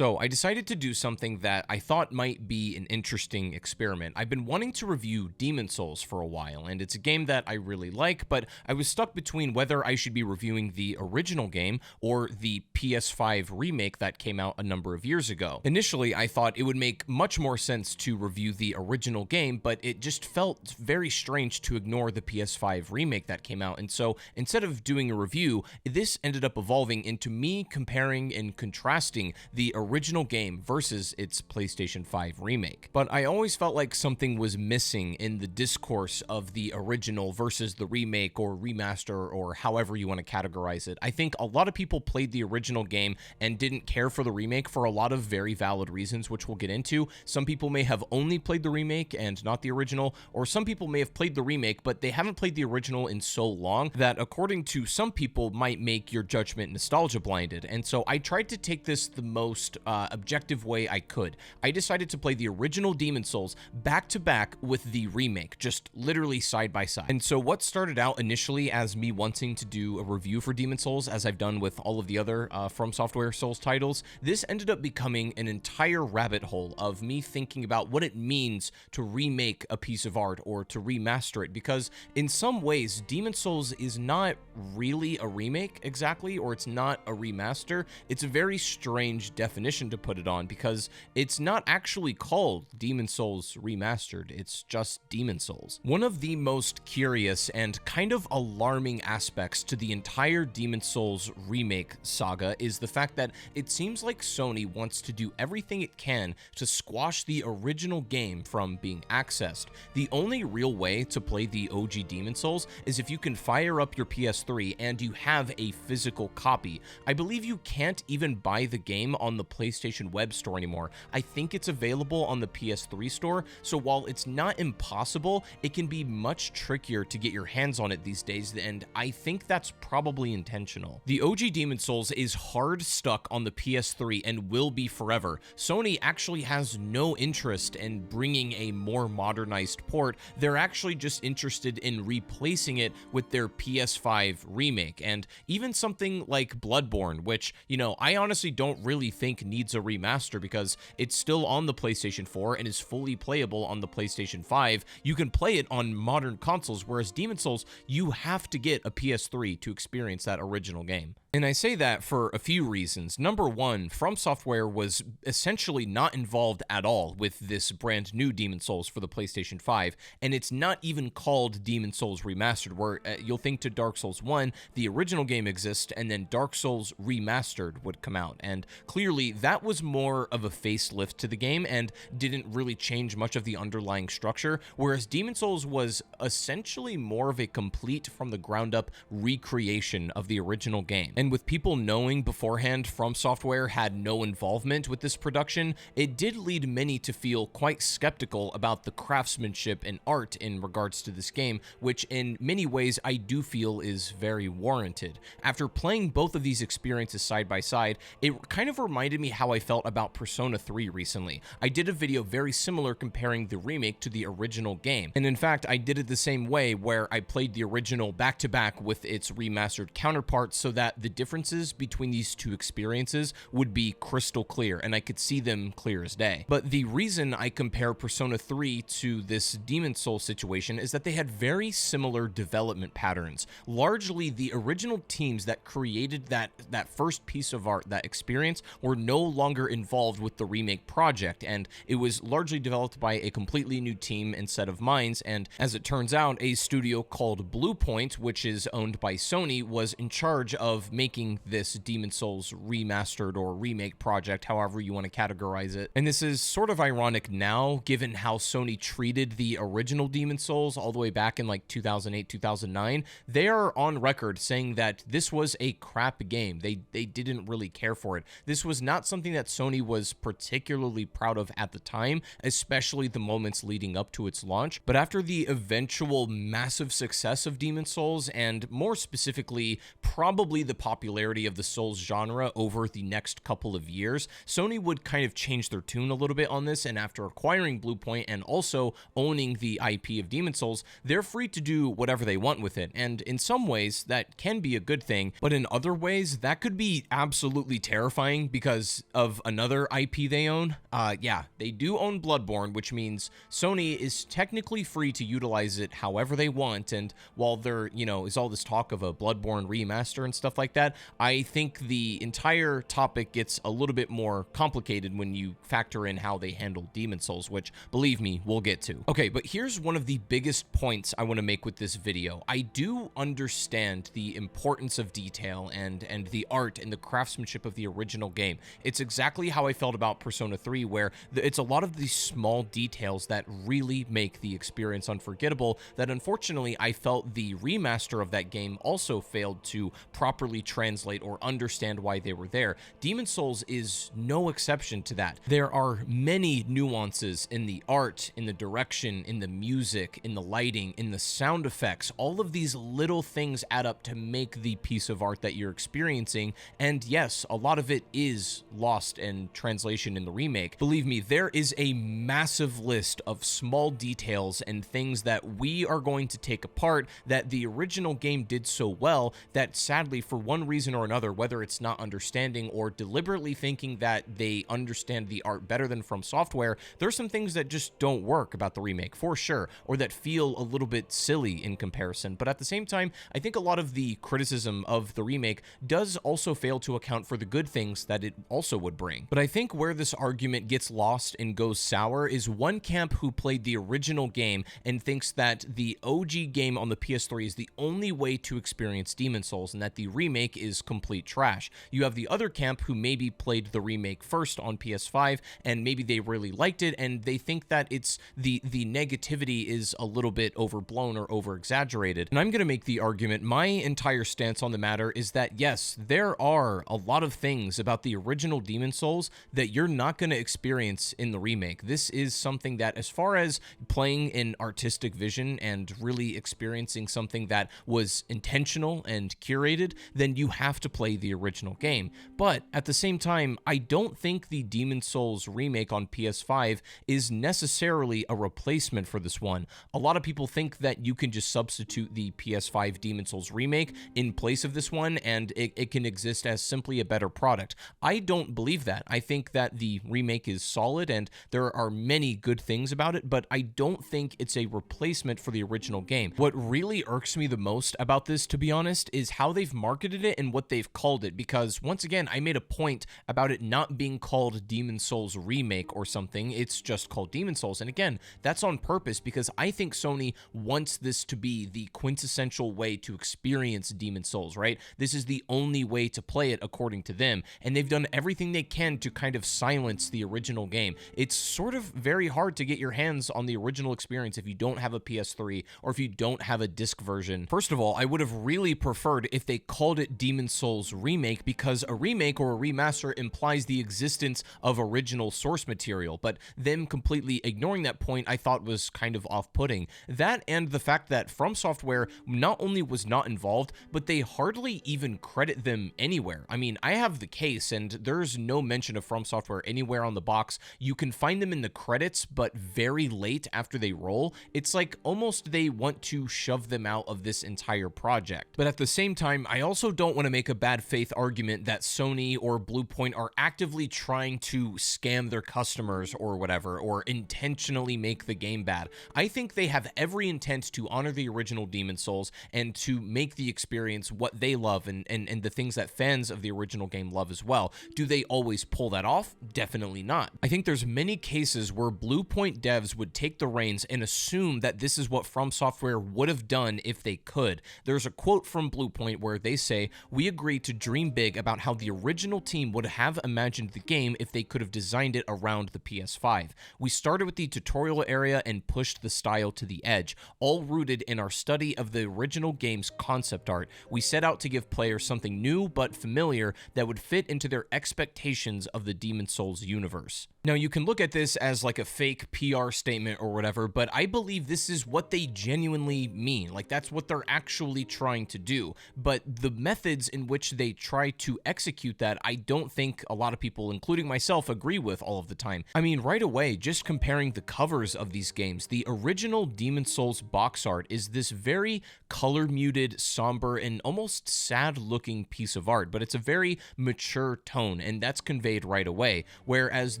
So I decided to do something that I thought might be an interesting experiment. I've been wanting to review Demons Souls for a while, and it's a game that I really like, but I was stuck between whether I should be reviewing the original game or the PS5 remake that came out a number of years ago. Initially, I thought it would make much more sense to review the original game, but it just felt very strange to ignore the PS5 remake that came out, and so instead of doing a review, this ended up evolving into me comparing and contrasting the original game versus its PlayStation 5 remake. But I always felt like something was missing in the discourse of the original versus the remake or remaster or however you want to categorize it. I think a lot of people played the original game and didn't care for the remake for a lot of very valid reasons, which we'll get into. Some people may have only played the remake and not the original, or some people may have played the remake, but they haven't played the original in so long that, according to some people, might make your judgment nostalgia blinded. And so I tried to take this the most objective way I could. I decided to play the original Demons Souls back to back with the remake, just literally side by side. And so what started out initially as me wanting to do a review for Demons Souls, as I've done with all of the other FromSoftware Souls titles, this ended up becoming an entire rabbit hole of me thinking about what it means to remake a piece of art or to remaster it, because in some ways Demons Souls is not really a remake exactly, or it's not a remaster. It's a very strange definition to put it on, because it's not actually called Demons Souls Remastered, it's just Demons Souls. One of the most curious and kind of alarming aspects to the entire Demons Souls remake saga is the fact that it seems like Sony wants to do everything it can to squash the original game from being accessed. The only real way to play the OG Demons Souls is if you can fire up your PS3 and you have a physical copy. I believe you can't even buy the game on the PlayStation web store anymore. I think it's available on the PS3 store, so while it's not impossible, it can be much trickier to get your hands on it these days, and I think that's probably intentional. The OG Demons Souls is hard stuck on the PS3 and will be forever. Sony actually has no interest in bringing a more modernized port. They're actually just interested in replacing it with their PS5 remake, and even something like Bloodborne, which, you know, I honestly don't really think needs a remaster because it's still on the PlayStation 4 and is fully playable on the PlayStation 5. You can play it on modern consoles, whereas Demons Souls, you have to get a PS3 to experience that original game. And I say that for a few reasons. Number one, FromSoftware was essentially not involved at all with this brand new Demons Souls for the PlayStation 5, and it's not even called Demons Souls Remastered, where you'll think to Dark Souls 1, the original game exists, and then Dark Souls Remastered would come out, and clearly that was more of a facelift to the game and didn't really change much of the underlying structure, whereas Demons Souls was essentially more of a complete from the ground up recreation of the original game. And with people knowing beforehand FromSoftware had no involvement with this production, it did lead many to feel quite skeptical about the craftsmanship and art in regards to this game, which in many ways I do feel is very warranted. After playing both of these experiences side by side, it kind of reminded me how I felt about Persona 3 recently. I did a video very similar comparing the remake to the original game, and in fact I did it the same way, where I played the original back to back with its remastered counterparts so that the differences between these two experiences would be crystal clear and I could see them clear as day. But the reason I compare Persona 3 to this Demons Souls situation is that they had very similar development patterns. Largely, the original teams that created that first piece of art, that experience, were no longer involved with the remake project, and it was largely developed by a completely new team and set of minds, and as it turns out, a studio called Bluepoint, which is owned by Sony, was in charge of making this Demons Souls remastered or remake project, however you want to categorize it. And this is sort of ironic now, given how Sony treated the original Demons Souls all the way back in like 2008, 2009. They are on record saying that this was a crap game. They didn't really care for it. This was not something that Sony was particularly proud of at the time, especially the moments leading up to its launch. But after the eventual massive success of Demons Souls, and more specifically, probably the popularity of the Souls genre over the next couple of years, Sony would kind of change their tune a little bit on this, and after acquiring Bluepoint and also owning the IP of Demons Souls, they're free to do whatever they want with it, and in some ways, that can be a good thing, but in other ways, that could be absolutely terrifying because of another IP they own. Yeah, they do own Bloodborne, which means Sony is technically free to utilize it however they want, and while there, is all this talk of a Bloodborne remaster and stuff like that, I think the entire topic gets a little bit more complicated when you factor in how they handle Demon Souls, which, believe me, we'll get to. Okay, but here's one of the biggest points I want to make with this video. I do understand the importance of detail and the art and the craftsmanship of the original game. It's exactly how I felt about Persona 3, where it's a lot of these small details that really make the experience unforgettable that unfortunately I felt the remaster of that game also failed to properly translate or understand why they were there. Demon Souls is no exception to that. There are many nuances in the art, in the direction, in the music, in the lighting, in the sound effects. All of these little things add up to make the piece of art that you're experiencing, and yes, a lot of it is lost in translation in the remake. Believe me, there is a massive list of small details and things that we are going to take apart that the original game did so well that sadly, for one reason or another, whether it's not understanding or deliberately thinking that they understand the art better than FROMSOFTWARE, there's some things that just don't work about the remake, for sure, or that feel a little bit silly in comparison. But at the same time, I think a lot of the criticism of the remake does also fail to account for the good things that it also would bring. But I think where this argument gets lost and goes sour is one camp who played the original game and thinks that the OG game on the PS3 is the only way to experience Demon Souls and that the remake is complete trash. You have the other camp who maybe played the remake first on PS5 and maybe they really liked it and they think that it's the negativity is a little bit overblown or over-exaggerated. And I'm going to make the argument, my entire stance on the matter is that yes, there are a lot of things about the original Demon Souls that you're not going to experience in the remake. This is something that, as far as playing an artistic vision and really experiencing something that was intentional and curated, then you have to play the original game. But at the same time, I don't think the Demon Souls remake on PS5 is necessarily a replacement for this one. A lot of people think that you can just substitute the PS5 Demon Souls remake in place of this one and it can exist as simply a better product. I don't believe that. I think that the remake is solid and there are many good things about it, but I don't think it's a replacement for the original game. What really irks me the most about this, to be honest, is how they've marketed it and what they've called it, because once again, I made a point about it not being called Demon Souls Remake or something. It's just called Demon Souls, and again, that's on purpose because I think Sony wants this to be the quintessential way to experience Demon Souls, right? This is the only way to play it according to them, and they've done everything they can to kind of silence the original game. It's sort of very hard to get your hands on the original experience if you don't have a PS3 or if you don't have a disc version. First of all, I would have really preferred if they called it Demon Souls Remake, because a remake or a remaster implies the existence of original source material, but them completely ignoring that point I thought was kind of off-putting. That and the fact that FROMSOFTWARE not only was not involved, but they hardly even credit them anywhere. I mean, I have the case and there's no mention of FROMSOFTWARE anywhere on the box. You can find them in the credits, but very late after they roll. It's like almost they want to shove them out of this entire project. But at the same time, I also don't want to make a bad faith argument that Sony or Bluepoint are actively trying to scam their customers or whatever, or intentionally make the game bad. I think they have every intent to honor the original Demon Souls and to make the experience what they love and the things that fans of the original game love as well. Do they always pull that off? Definitely not. I think there's many cases where Bluepoint devs would take the reins and assume that this is what FROMSOFTWARE would have done if they could. There's a quote from Bluepoint where they say, "We agreed to dream big about how the original team would have imagined the game if they could have designed it around the PS5. We started with the tutorial area and pushed the style to the edge, all rooted in our study of the original game's concept art. We set out to give players something new but familiar that would fit into their expectations of the Demon Souls universe." Now, you can look at this as like a fake PR statement or whatever, but I believe this is what they genuinely mean. Like, that's what they're actually trying to do. But the method methods in which they try to execute that, I don't think a lot of people, including myself, agree with all of the time. I mean, right away, just comparing the covers of these games, the original Demons Souls box art is this very color-muted, somber, and almost sad-looking piece of art, but it's a very mature tone, and that's conveyed right away, whereas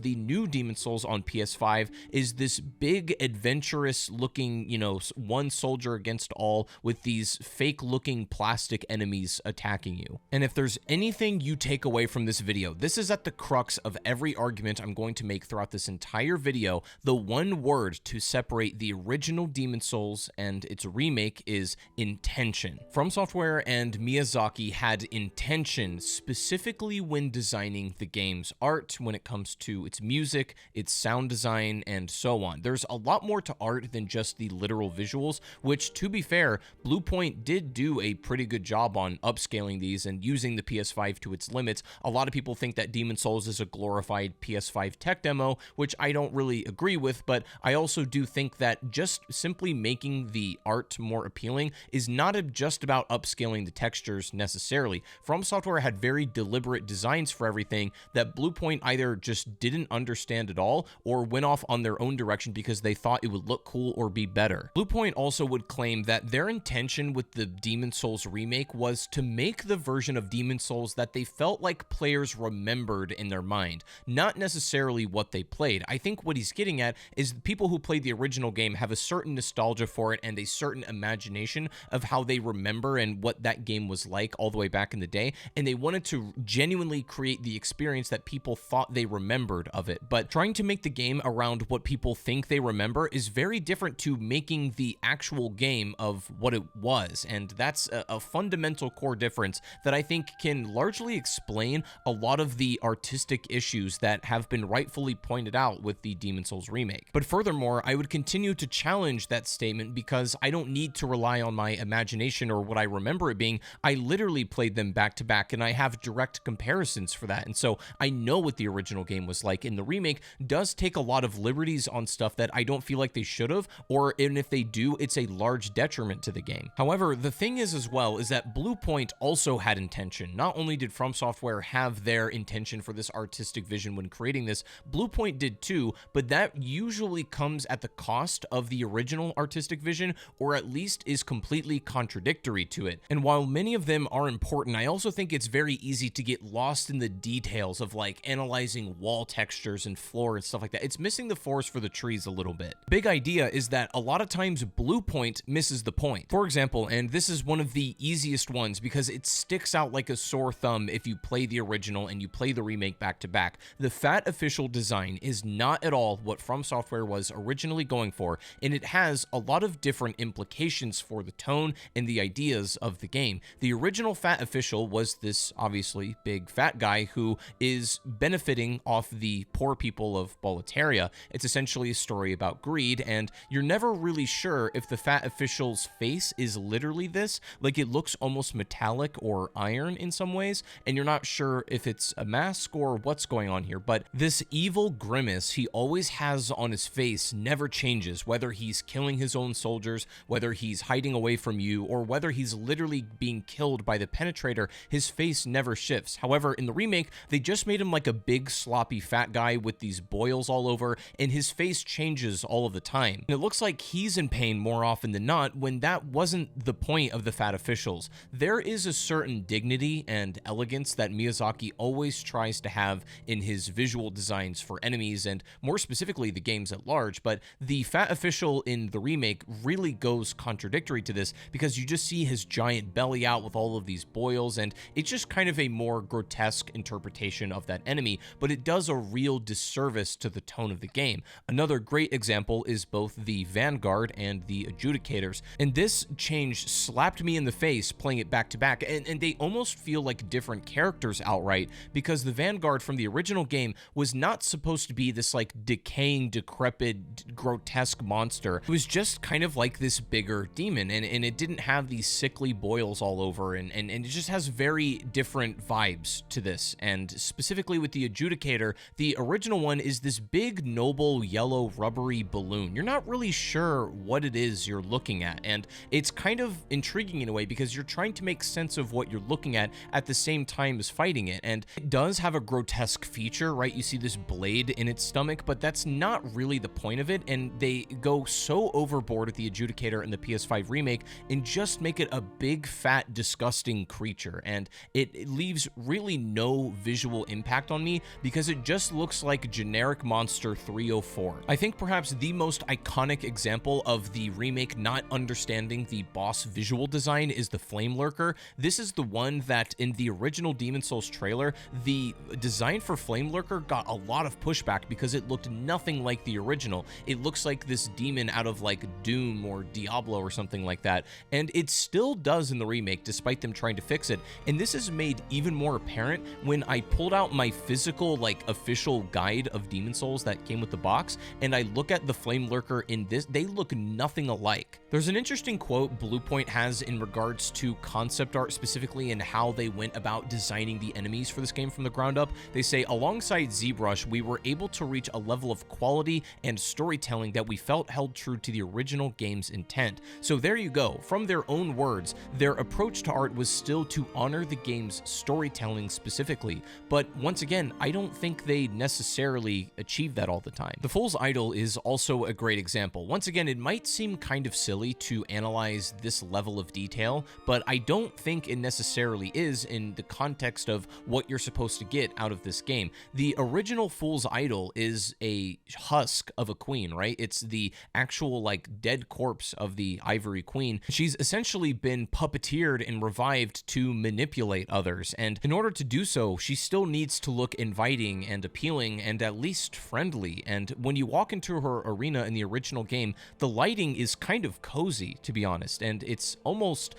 the new Demons Souls on PS5 is this big, adventurous-looking, you know, one soldier against all with these fake-looking plastic enemies attacking you. And if there's anything you take away from this video, this is at the crux of every argument I'm going to make throughout this entire video. The one word to separate the original Demons Souls and its remake is intention. FromSoftware and Miyazaki had intention specifically when designing the game's art, when it comes to its music, its sound design, and so on. There's a lot more to art than just the literal visuals, which, to be fair, Bluepoint did do a pretty good job on upscaling these and using the PS5 to its limits. A lot of people think that Demons Souls is a glorified PS5 tech demo, which I don't really agree with, but I also do think that just simply making the art more appealing is not just about upscaling the textures necessarily. FromSoftware had very deliberate designs for everything that Bluepoint either just didn't understand at all or went off on their own direction because they thought it would look cool or be better. Bluepoint also would claim that their intention with the Demons Souls remake was to make the version of Demons Souls that they felt like players remembered in their mind, not necessarily what they played. I think what he's getting at is the people who played the original game have a certain nostalgia for it and a certain imagination of how they remember and what that game was like all the way back in the day, and they wanted to genuinely create the experience that people thought they remembered of it. But trying to make the game around what people think they remember is very different to making the actual game of what it was, and that's a fundamental core difference that I think can largely explain a lot of the artistic issues that have been rightfully pointed out with the Demons Souls remake. But furthermore, I would continue to challenge that statement because I don't need to rely on my imagination or what I remember it being. I literally played them back to back and I have direct comparisons for that, and so I know what the original game was like, and the remake does take a lot of liberties on stuff that I don't feel like they should have, or even if they do, it's a large detriment to the game. However, the thing is as well is that Bluepoint also had intention. Not only did FromSoftware have their intention for this artistic vision when creating this, Bluepoint did too, but that usually comes at the cost of the original artistic vision, or at least is completely contradictory to it. And while many of them are important, I also think it's very easy to get lost in the details of like analyzing wall textures and floor and stuff like that. It's missing the forest for the trees a little bit. Big idea is that a lot of times Bluepoint misses the point. For example, and this is one of the easiest ones because it sticks out like a sore thumb if you play the original and you play the remake back to back. The Fat Official design is not at all what FromSoftware was originally going for, and it has a lot of different implications for the tone and the ideas of the game. The original Fat Official was this obviously big fat guy who is benefiting off the poor people of Boletaria. It's essentially a story about greed, and you're never really sure if the Fat Official's face is literally this, like it looks almost metallic or iron in some ways, and you're not sure if it's a mask or what's going on here, but this evil grimace he always has on his face never changes, whether he's killing his own soldiers, whether he's hiding away from you, or whether he's literally being killed by the Penetrator. His face never shifts. However, in the remake, they just made him like a big sloppy fat guy with these boils all over, and his face changes all of the time. And it looks like he's in pain more often than not, when that wasn't the point of the Fat Officials. There is a certain dignity and elegance that Miyazaki always tries to have in his visual designs for enemies, and more specifically the games at large, but the Fat Official in the remake really goes contradictory to this because you just see his giant belly out with all of these boils, and it's just kind of a more grotesque interpretation of that enemy, but it does a real disservice to the tone of the game. Another great example is both the Vanguard and the Adjudicators, and this change slapped me in the face playing it back to back, and they almost feel like different characters outright, because the Vanguard from the original game was not supposed to be this like decaying, decrepit, grotesque monster. It was just kind of like this bigger demon, and it didn't have these sickly boils all over, and it just has very different vibes to this. And specifically with the Adjudicator, the original one is this big, noble, yellow, rubbery balloon. You're not really sure what it is you're looking at, and it's kind of intriguing in a way because you're trying to make sense sense of what you're looking at the same time as fighting it. And it does have a grotesque feature, right? You see this blade in its stomach, but that's not really the point of it, and they go so overboard with the adjudicator in the PS5 remake and just make it a big, fat, disgusting creature, and it leaves really no visual impact on me because it just looks like generic monster 304. I think perhaps the most iconic example of the remake not understanding the boss visual design is the Flame Lurker. This is the one that in the original Demon Souls trailer, the design for Flame Lurker got a lot of pushback because it looked nothing like the original. It looks like this demon out of like Doom or Diablo or something like that, and it still does in the remake despite them trying to fix it. And this is made even more apparent when I pulled out my physical like official guide of Demon Souls that came with the box, and I look at the Flame Lurker in this. They look nothing alike. There's an interesting quote Bluepoint has in regards to concept art specifically and how they went about designing the enemies for this game from the ground up. They say, alongside ZBrush, we were able to reach a level of quality and storytelling that we felt held true to the original game's intent. So there you go. From their own words, their approach to art was still to honor the game's storytelling specifically. But once again, I don't think they necessarily achieve that all the time. The Fool's Idol is also a great example. Once again, it might seem kind of silly to analyze this level of detail, but I don't think it necessarily is in the context of what you're supposed to get out of this game. The original Fool's Idol is a husk of a queen, right? It's the actual like dead corpse of the Ivory Queen. She's essentially been puppeteered and revived to manipulate others, and in order to do so, she still needs to look inviting and appealing and at least friendly. And when you walk into her arena in the original game, the lighting is kind of cozy, to be honest, and it's almost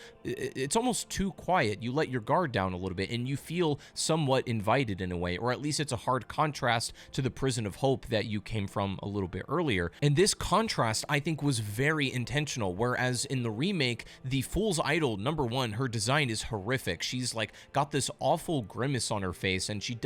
too quiet. You let your guard down a little bit and you feel somewhat invited in a way, or at least it's a hard contrast to the prison of hope that you came from a little bit earlier. And this contrast, I think, was very intentional, whereas in the remake, the Fool's Idol, number one, her design is horrific. She's like got this awful grimace on her face, and she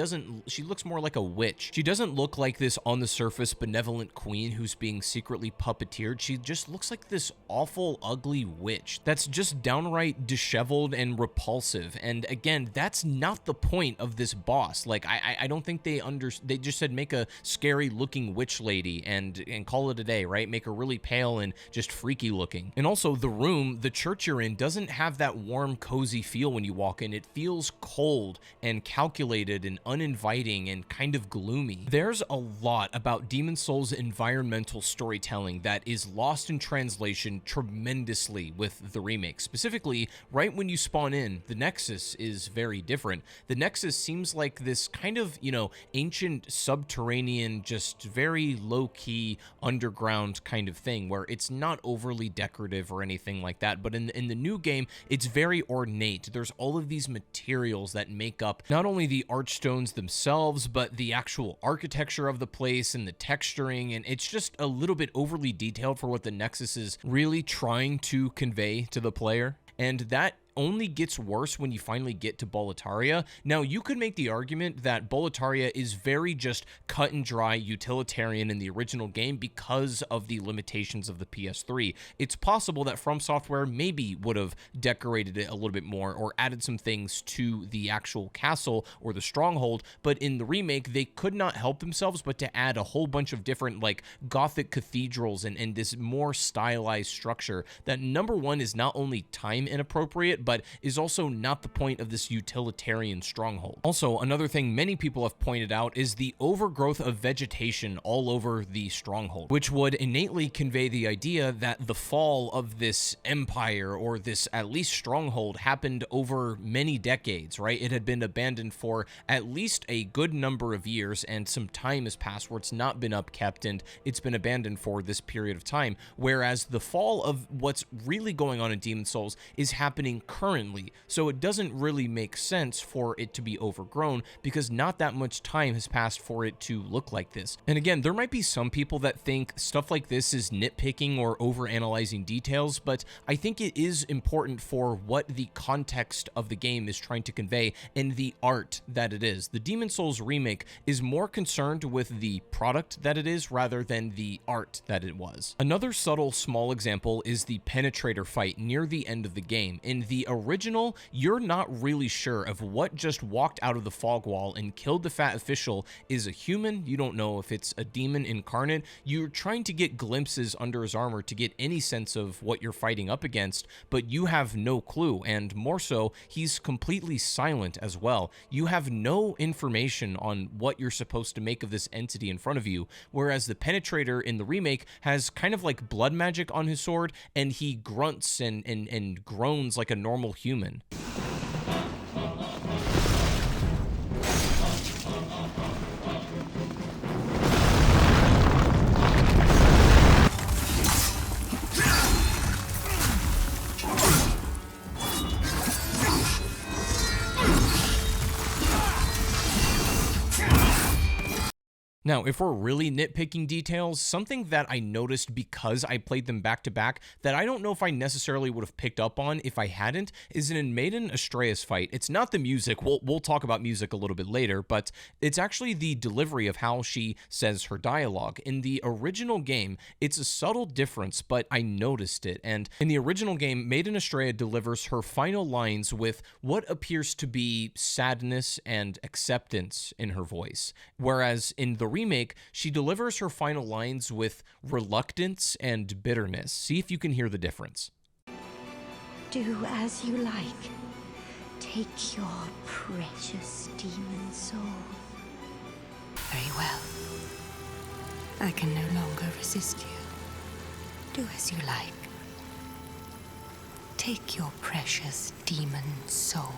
looks more like a witch. She doesn't look like this on the surface benevolent queen who's being secretly puppeteered. She just looks like this awful, ugly witch that's just downright disheveled and repulsive. And again, that's not the point of this boss. Like, I don't think they just said make a scary looking witch lady and call it a day, right? Make her really pale and just freaky looking. And also the church you're in doesn't have that warm, cozy feel when you walk in. It feels cold and calculated and uninviting and kind of gloomy. There's a lot about Demon Souls' environmental storytelling that is lost in translation tremendously with the remake. Specifically, right when you spawn in, the Nexus is very different. The Nexus seems like this kind of, ancient subterranean, just very low-key underground kind of thing where it's not overly decorative or anything like that. But in the new game, it's very ornate. There's all of these materials that make up not only the archstones themselves, but the actual architecture of the place and the texturing, and it's just a little bit overly detailed for what the Nexus is really trying to convey to the player. And that only gets worse when you finally get to Boletaria. Now, you could make the argument that Boletaria is very just cut and dry utilitarian in the original game because of the limitations of the PS3. It's possible that FromSoftware maybe would have decorated it a little bit more or added some things to the actual castle or the stronghold, but in the remake, they could not help themselves but to add a whole bunch of different like Gothic cathedrals and this more stylized structure that, number one, is not only time inappropriate, but is also not the point of this utilitarian stronghold. Also, another thing many people have pointed out is the overgrowth of vegetation all over the stronghold, which would innately convey the idea that the fall of this empire or this at least stronghold happened over many decades, right? It had been abandoned for at least a good number of years, and some time has passed where it's not been upkept and it's been abandoned for this period of time, whereas the fall of what's really going on in Demon Souls is happening currently, so it doesn't really make sense for it to be overgrown because not that much time has passed for it to look like this. And again, there might be some people that think stuff like this is nitpicking or overanalyzing details, but I think it is important for what the context of the game is trying to convey and the art that it is. The Demon Souls remake is more concerned with the product that it is rather than the art that it was. Another subtle small example is the Penetrator fight near the end of the game. In the the original, you're not really sure if what just walked out of the fog wall and killed the fat official is a human. You don't know if it's a demon incarnate. You're trying to get glimpses under his armor to get any sense of what you're fighting up against, but you have no clue, and more so, he's completely silent as well. You have no information on what you're supposed to make of this entity in front of you, whereas the Penetrator in the remake has kind of like blood magic on his sword, and he grunts and groans like a normal human. Now, if we're really nitpicking details, something that I noticed because I played them back to back that I don't know if I necessarily would have picked up on if I hadn't is in Maiden Astrea's fight. It's not the music, we'll talk about music a little bit later, but it's actually the delivery of how she says her dialogue. In the original game, it's a subtle difference, but I noticed it, and in the original game, Maiden Astrea delivers her final lines with what appears to be sadness and acceptance in her voice, whereas in the remake, she delivers her final lines with reluctance and bitterness. See if you can hear the difference. Do as you like. Take your precious demon soul. Very well. I can no longer resist you. Do as you like. Take your precious demon soul.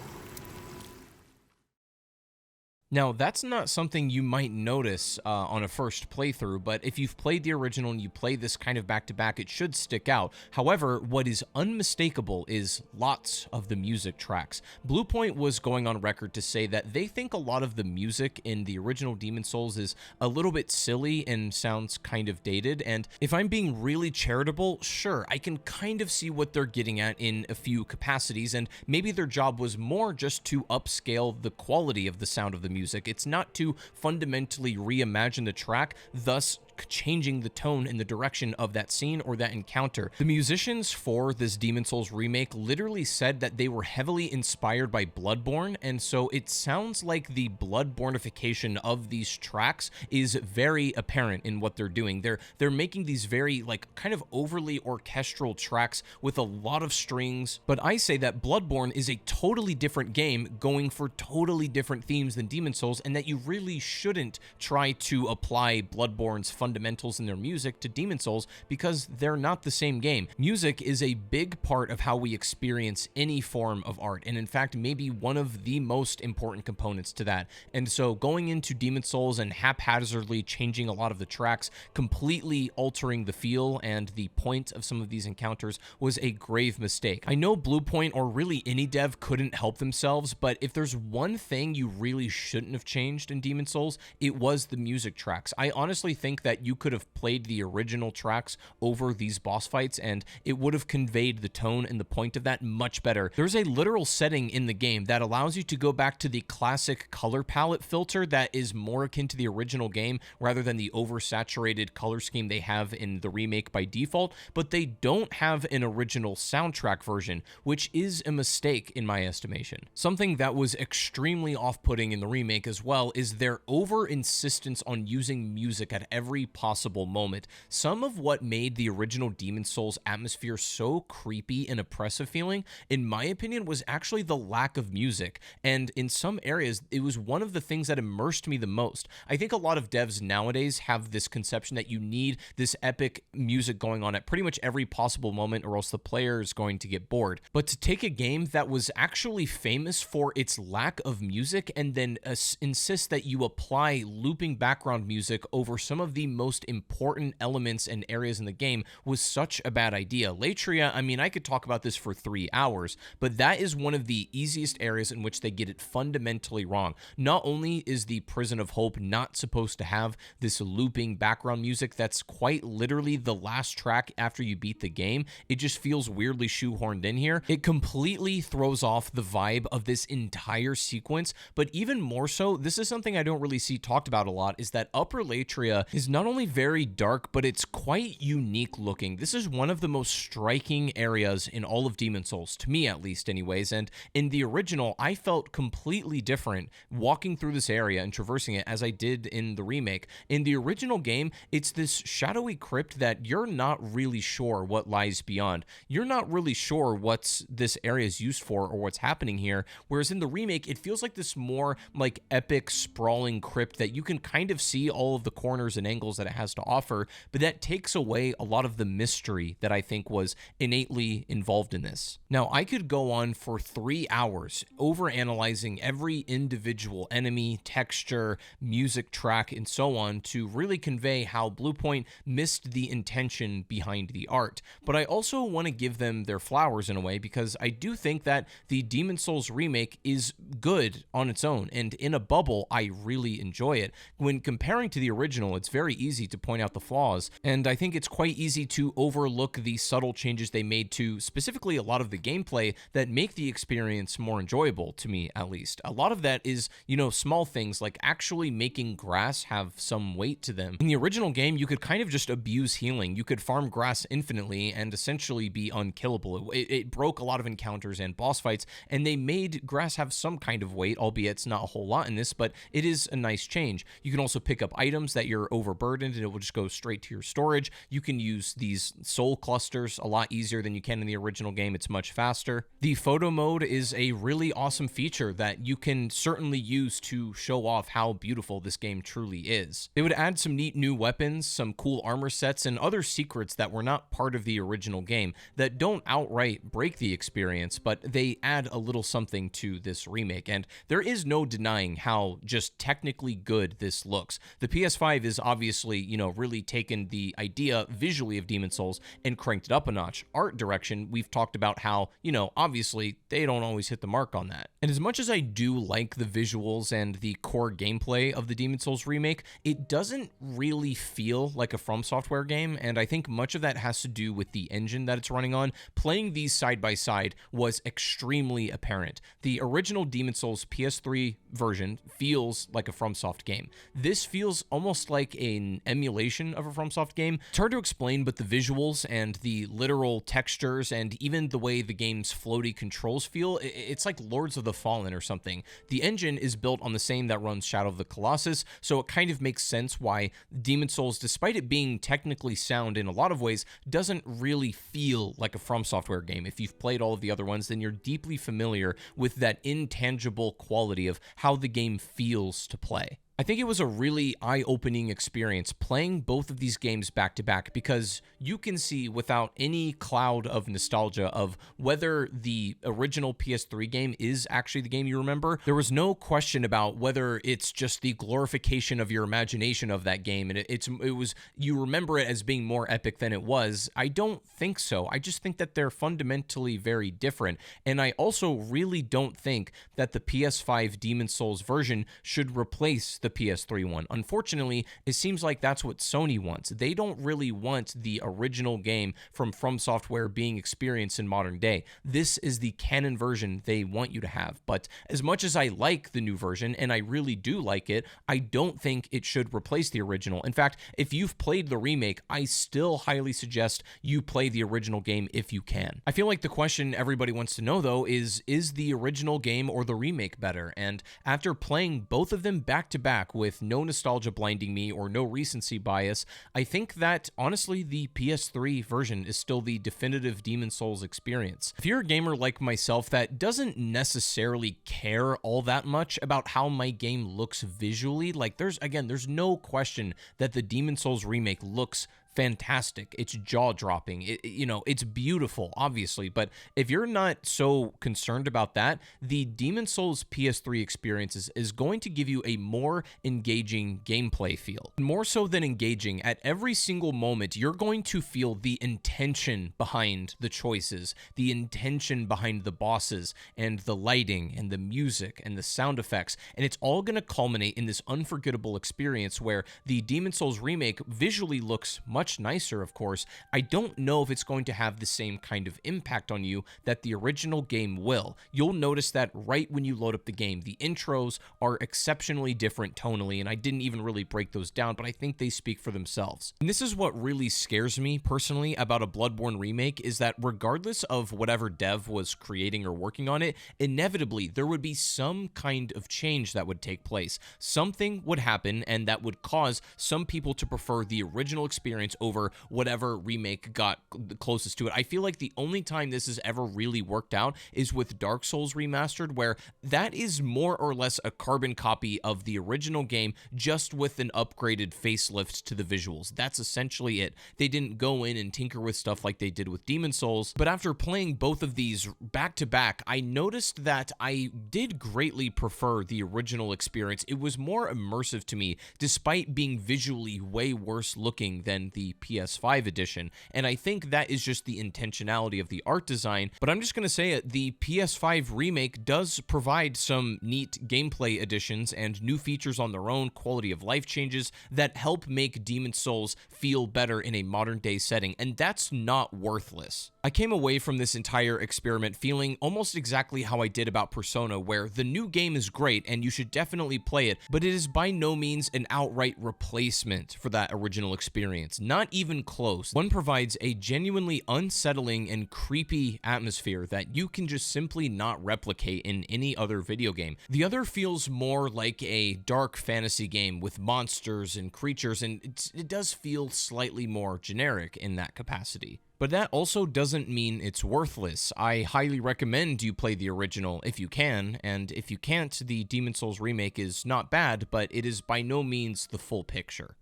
Now, that's not something you might notice on a first playthrough, but if you've played the original and you play this kind of back-to-back, it should stick out. However, what is unmistakable is lots of the music tracks. Bluepoint was going on record to say that they think a lot of the music in the original Demons Souls is a little bit silly and sounds kind of dated, and if I'm being really charitable, sure, I can kind of see what they're getting at in a few capacities, and maybe their job was more just to upscale the quality of the sound of the music. It's not to fundamentally reimagine the track, thus changing the tone and the direction of that scene or that encounter. The musicians for this Demons Souls remake literally said that they were heavily inspired by Bloodborne, and so it sounds like the Bloodbornification of these tracks is very apparent in what they're doing. They're making these very like kind of overly orchestral tracks with a lot of strings, but I say that Bloodborne is a totally different game going for totally different themes than Demons Souls, and that you really shouldn't try to apply Bloodborne's fundamentals in their music to Demons Souls because they're not the same game. Music is a big part of how we experience any form of art, and in fact, maybe one of the most important components to that. And so going into Demons Souls and haphazardly changing a lot of the tracks, completely altering the feel and the point of some of these encounters was a grave mistake. I know Bluepoint or really any dev couldn't help themselves, but if there's one thing you really shouldn't have changed in Demons Souls, it was the music tracks. I honestly think that you could have played the original tracks over these boss fights and it would have conveyed the tone and the point of that much better. There's a literal setting in the game that allows you to go back to the classic color palette filter that is more akin to the original game rather than the oversaturated color scheme they have in the remake by default, but they don't have an original soundtrack version, which is a mistake in my estimation. Something that was extremely off-putting in the remake as well is their over-insistence on using music at every possible moment. Some of what made the original Demons Souls atmosphere so creepy and oppressive feeling, in my opinion, was actually the lack of music, and in some areas, it was one of the things that immersed me the most. I think a lot of devs nowadays have this conception that you need this epic music going on at pretty much every possible moment or else the player is going to get bored. But to take a game that was actually famous for its lack of music and then insist that you apply looping background music over some of the most important elements and areas in the game was such a bad idea. Latria, I mean, I could talk about this for 3 hours, but that is one of the easiest areas in which they get it fundamentally wrong. Not only is the Prison of Hope not supposed to have this looping background music that's quite literally the last track after you beat the game, it just feels weirdly shoehorned in here. It completely throws off the vibe of this entire sequence, but even more so, this is something I don't really see talked about a lot, is that Upper Latria is not not only very dark, but it's quite unique looking. This is one of the most striking areas in all of Demons Souls, to me at least anyways, and in the original, I felt completely different walking through this area and traversing it as I did in the remake. In the original game, it's this shadowy crypt that you're not really sure what lies beyond. You're not really sure what's this area is used for or what's happening here, whereas in the remake, it feels like this more like epic, sprawling crypt that you can kind of see all of the corners and angles that it has to offer, but that takes away a lot of the mystery that I think was innately involved in this. Now, I could go on for 3 hours overanalyzing every individual enemy, texture, music track, and so on to really convey how Bluepoint missed the intention behind the art. But I also want to give them their flowers in a way, because I do think that the Demons Souls remake is good on its own, and in a bubble, I really enjoy it. When comparing to the original, it's very easy to point out the flaws, and I think it's quite easy to overlook the subtle changes they made to specifically a lot of the gameplay that make the experience more enjoyable, to me at least. A lot of that is, small things like actually making grass have some weight to them. In the original game, you could kind of just abuse healing. You could farm grass infinitely and essentially be unkillable. It broke a lot of encounters and boss fights, and they made grass have some kind of weight, albeit it's not a whole lot in this, but it is a nice change. You can also pick up items that you're overburdened and it will just go straight to your storage. You can use these soul clusters a lot easier than you can in the original game. It's much faster. The photo mode is a really awesome feature that you can certainly use to show off how beautiful this game truly is. They would add some neat new weapons, some cool armor sets, and other secrets that were not part of the original game that don't outright break the experience, but they add a little something to this remake, and there is no denying how just technically good this looks. The PS5 is obviously, really taken the idea visually of Demon Souls and cranked it up a notch. Art direction, we've talked about how, obviously they don't always hit the mark on that. And as much as I do like the visuals and the core gameplay of the Demon Souls remake, it doesn't really feel like a FROMSOFTWARE game, and I think much of that has to do with the engine that it's running on. Playing these side by side was extremely apparent. The original Demon Souls PS3 version feels like a FromSoft game. This feels almost like an emulation of a FromSoft game. It's hard to explain, but the visuals and the literal textures and even the way the game's floaty controls feel, it's like Lords of the Fallen or something. The engine is built on the same that runs Shadow of the Colossus, so it kind of makes sense why Demon Souls, despite it being technically sound in a lot of ways, doesn't really feel like a FromSoftware game. If you've played all of the other ones, then you're deeply familiar with that intangible quality of how the game feels to play. I think it was a really eye-opening experience playing both of these games back-to-back, because you can see without any cloud of nostalgia of whether the original PS3 game is actually the game you remember. There was no question about whether it's just the glorification of your imagination of that game, and it was you remember it as being more epic than it was. I don't think so. I just think that they're fundamentally very different, and I also really don't think that the PS5 Demon Souls version should replace the PS3 one. Unfortunately, it seems like that's what Sony wants. They don't really want the original game from FromSoftware being experienced in modern day. This is the canon version they want you to have. But as much as I like the new version, and I really do like it, I don't think it should replace the original. In fact, if you've played the remake, I still highly suggest you play the original game if you can. I feel like the question everybody wants to know, though, is the original game or the remake better? And after playing both of them back to back with no nostalgia blinding me or no recency bias, I think that honestly the PS3 version is still the definitive Demon Souls experience. If you're a gamer like myself that doesn't necessarily care all that much about how my game looks visually, like there's no question that the Demon Souls remake looks fantastic. It's jaw-dropping. It's beautiful, obviously, but if you're not so concerned about that, the Demon Souls PS3 experience is going to give you a more engaging gameplay feel. More so than engaging, at every single moment, you're going to feel the intention behind the choices, the intention behind the bosses, and the lighting, and the music, and the sound effects, and it's all going to culminate in this unforgettable experience where the Demon Souls remake visually looks much much nicer, of course, I don't know if it's going to have the same kind of impact on you that the original game will. You'll notice that right when you load up the game, the intros are exceptionally different tonally, and I didn't even really break those down, but I think they speak for themselves. And this is what really scares me personally about a Bloodborne remake, is that regardless of whatever dev was creating or working on it, inevitably there would be some kind of change that would take place. Something would happen, and that would cause some people to prefer the original experience over whatever remake got closest to it. I feel like the only time this has ever really worked out is with Dark Souls Remastered, where that is more or less a carbon copy of the original game, just with an upgraded facelift to the visuals. That's essentially it. They didn't go in and tinker with stuff like they did with Demons Souls, but after playing both of these back to back, I noticed that I did greatly prefer the original experience. It was more immersive to me, despite being visually way worse looking than the PS5 edition, and I think that is just the intentionality of the art design. But I'm just going to say it, the PS5 remake does provide some neat gameplay additions and new features on their own, quality of life changes that help make Demon's Souls feel better in a modern day setting, and that's not worthless. I came away from this entire experiment feeling almost exactly how I did about Persona, where the new game is great and you should definitely play it, but it is by no means an outright replacement for that original experience. Not even close. One provides a genuinely unsettling and creepy atmosphere that you can just simply not replicate in any other video game. The other feels more like a dark fantasy game with monsters and creatures, and it does feel slightly more generic in that capacity. But that also doesn't mean it's worthless. I highly recommend you play the original if you can, and if you can't, the Demons Souls remake is not bad, but it is by no means the full picture.